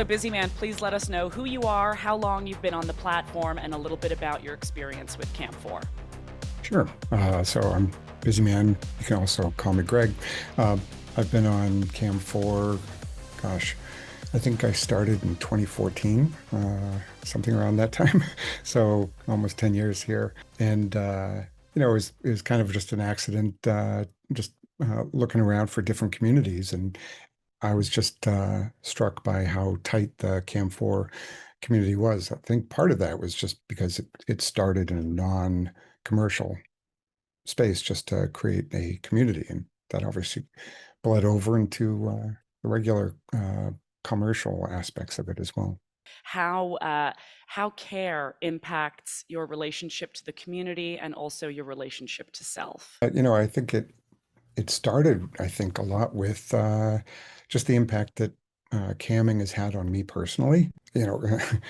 So Busy Man, please let us know who you are, how long you've been on the platform, and a little bit about your experience with CAM4. Sure. So I'm Busy Man. You can also call me Greg. Uh, I've been on CAM4, gosh, I think I started in 2014, something around that time. So almost 10 years here. And, it was kind of just an accident, just looking around for different communities. And I was just struck by how tight the CAM4 community was. I think part of that was just because it started in a non-commercial space just to create a community, and that obviously bled over into the regular commercial aspects of it as well. How care impacts your relationship to the community and also your relationship to self. I think it started, I think, a lot with just the impact that camming has had on me personally.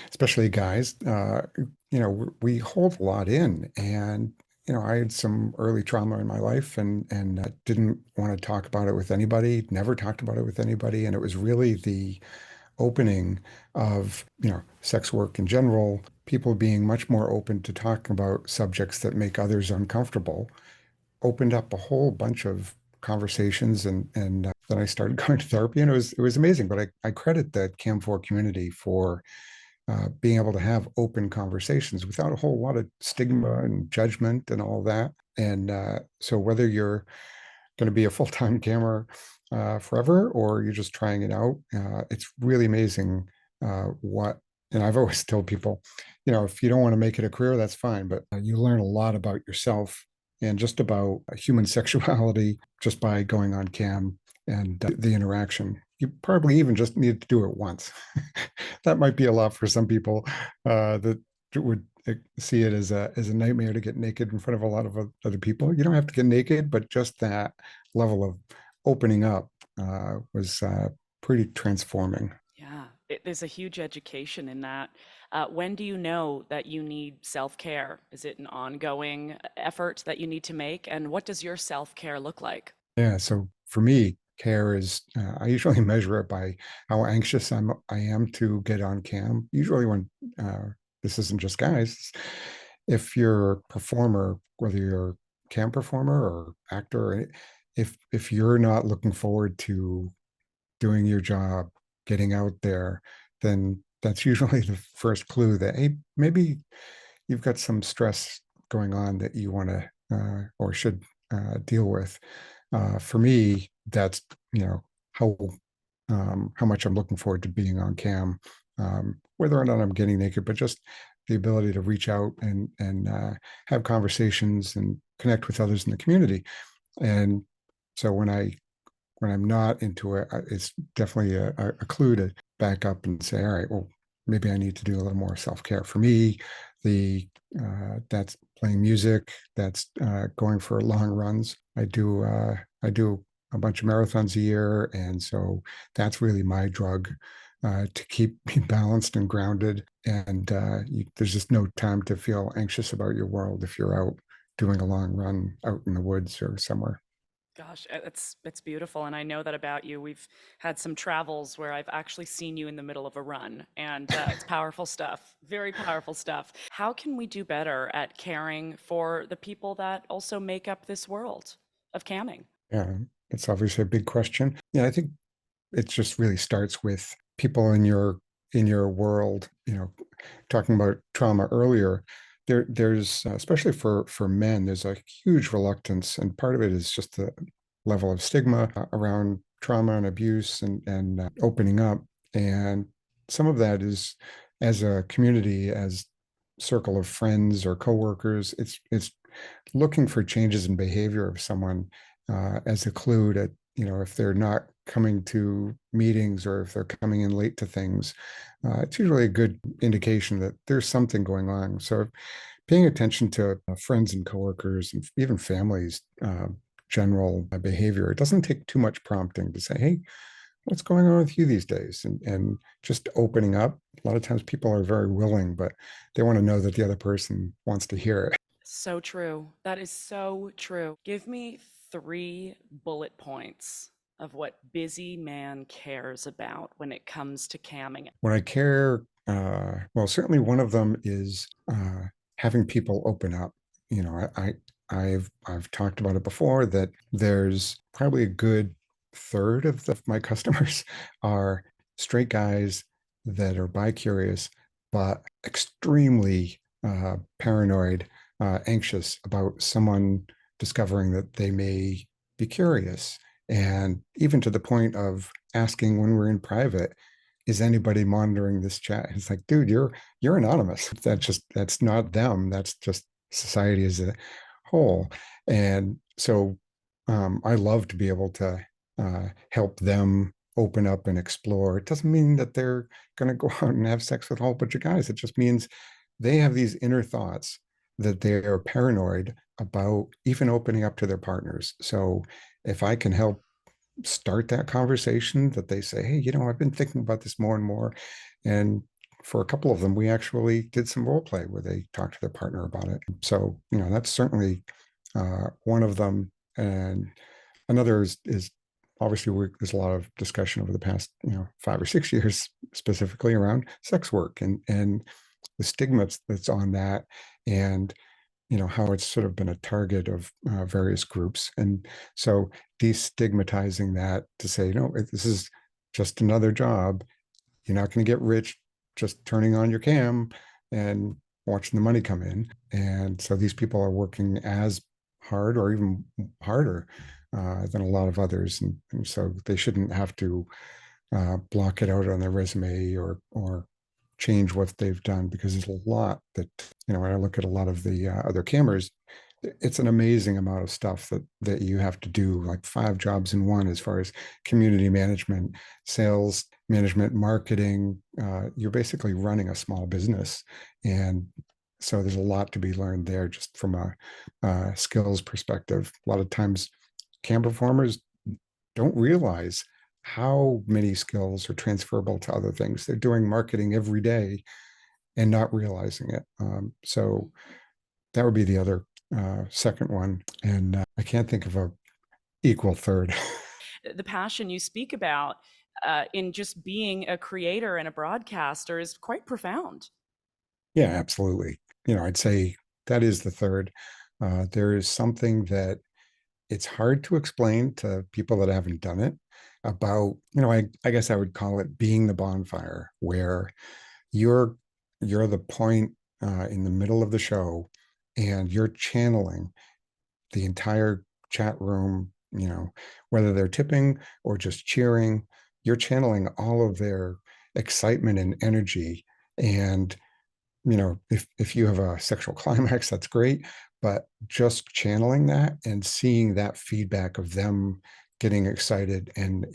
Especially guys. We hold a lot in, and I had some early trauma in my life, and didn't want to talk about it with anybody. Never talked about it with anybody, and it was really the opening of sex work in general. People being much more open to talking about subjects that make others uncomfortable opened up a whole bunch of conversations, and then I started going to therapy, and it was amazing. But I credit the CAM4 community for being able to have open conversations without a whole lot of stigma and judgment and all that. And so whether you're going to be a full-time camera forever, or you're just trying it out, it's really amazing what. And I've always told people, if you don't want to make it a career, that's fine, but you learn a lot about yourself and just about human sexuality just by going on cam and the interaction. You probably even just need to do it once. That might be a lot for some people that would see it as a nightmare to get naked in front of a lot of other people. You don't have to get naked, but just that level of opening up was pretty transforming. Yeah, there's a huge education in that. When do you know that you need self-care? Is it an ongoing effort that you need to make? And what does your self-care look like? Yeah, so for me, care is I usually measure it by how anxious I am to get on cam. Usually when this isn't just guys, if you're a performer, whether you're a cam performer or actor, if you're not looking forward to doing your job, getting out there, then that's usually the first clue that, hey, maybe you've got some stress going on that you want to or should deal with. For me, that's how how much I'm looking forward to being on cam, whether or not I'm getting naked, but just the ability to reach out and have conversations and connect with others in the community. And so when I'm not into it, it's definitely a clue to back up and say, all right, well, maybe I need to do a little more self-care. For me, the that's playing music, that's going for long runs. I do a bunch of marathons a year, and so that's really my drug to keep me balanced and grounded. And there's just no time to feel anxious about your world if you're out doing a long run out in the woods or somewhere. Gosh, it's beautiful, and I know that about you. We've had some travels where I've actually seen you in the middle of a run, and it's powerful stuff, very powerful stuff. How can we do better at caring for the people that also make up this world of camming? Yeah, it's obviously a big question. Yeah, I think it just really starts with people in your world. Talking about trauma earlier, there's especially for men, there's a huge reluctance, and part of it is just the level of stigma around trauma and abuse and opening up. And some of that is, as a community, as circle of friends or coworkers, it's looking for changes in behavior of someone as a clue that, if they're not coming to meetings or if they're coming in late to things, it's usually a good indication that there's something going on. So paying attention to friends and coworkers and even families, general behavior, it doesn't take too much prompting to say, hey, what's going on with you these days? And just opening up. A lot of times people are very willing, but they want to know that the other person wants to hear it. So true. That is so true. Give me three bullet points of what Busy Man cares about when it comes to camming? What I care, well, certainly one of them is having people open up. You know, I've talked about it before that there's probably a good third of my customers are straight guys that are bi-curious, but extremely paranoid, anxious about someone discovering that they may be curious. And even to the point of asking when we're in private, is anybody monitoring this chat? It's like, dude, you're anonymous. That's not them. That's just society as a whole. And so I love to be able to help them open up and explore. It doesn't mean that they're going to go out and have sex with a whole bunch of guys. It just means they have these inner thoughts that they are paranoid about even opening up to their partners. So if I can help start that conversation, that they say, hey, you know, I've been thinking about this more and more. And for a couple of them, we actually did some role play where they talked to their partner about it. So, you know, that's certainly one of them. And another is obviously there's a lot of discussion over the past, 5 or 6 years, specifically around sex work and the stigma that's on that, and how it's sort of been a target of various groups. And so destigmatizing that to say, no, this is just another job. You're not going to get rich just turning on your cam and watching the money come in. And so these people are working as hard or even harder than a lot of others. And so they shouldn't have to block it out on their resume or change what they've done, because there's a lot that, when I look at a lot of the other cameras, it's an amazing amount of stuff that you have to do, like 5 jobs in one, as far as community management, sales management, marketing. You're basically running a small business. And so there's a lot to be learned there just from a skills perspective. A lot of times cam performers don't realize how many skills are transferable to other things. They're doing marketing every day and not realizing it. So that would be the other second one. And I can't think of a equal third. The passion you speak about in just being a creator and a broadcaster is quite profound. Yeah, absolutely. I'd say that is the third. There is something that it's hard to explain to people that haven't done it about, I guess I would call it being the bonfire, where you're the point in the middle of the show, and you're channeling the entire chat room, whether they're tipping or just cheering, you're channeling all of their excitement and energy. And if you have a sexual climax, that's great, but just channeling that and seeing that feedback of them getting excited, and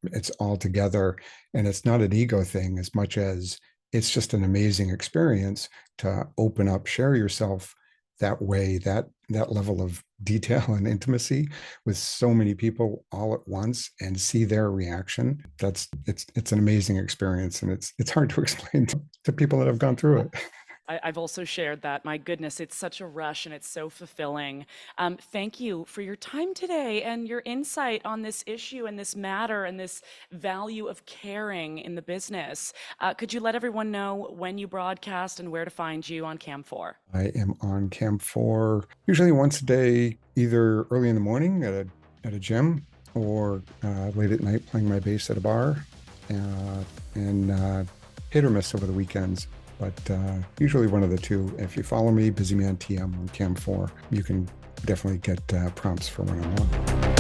it's all together, and it's not an ego thing as much as it's just an amazing experience to open up, share yourself that way, that level of detail and intimacy with so many people all at once, and see their reaction. It's an amazing experience, and it's hard to explain to people that have gone through it. I've also shared that. My goodness, it's such a rush and it's so fulfilling. Thank you for your time today and your insight on this issue and this matter and this value of caring in the business. Could you let everyone know when you broadcast and where to find you on CAM4? I am on CAM4 usually once a day, either early in the morning at a gym, or late at night playing my bass at a bar, and hit or miss over the weekends. But usually one of the two. If you follow me, BusymanTM on CAM4, you can definitely get prompts for when I'm on.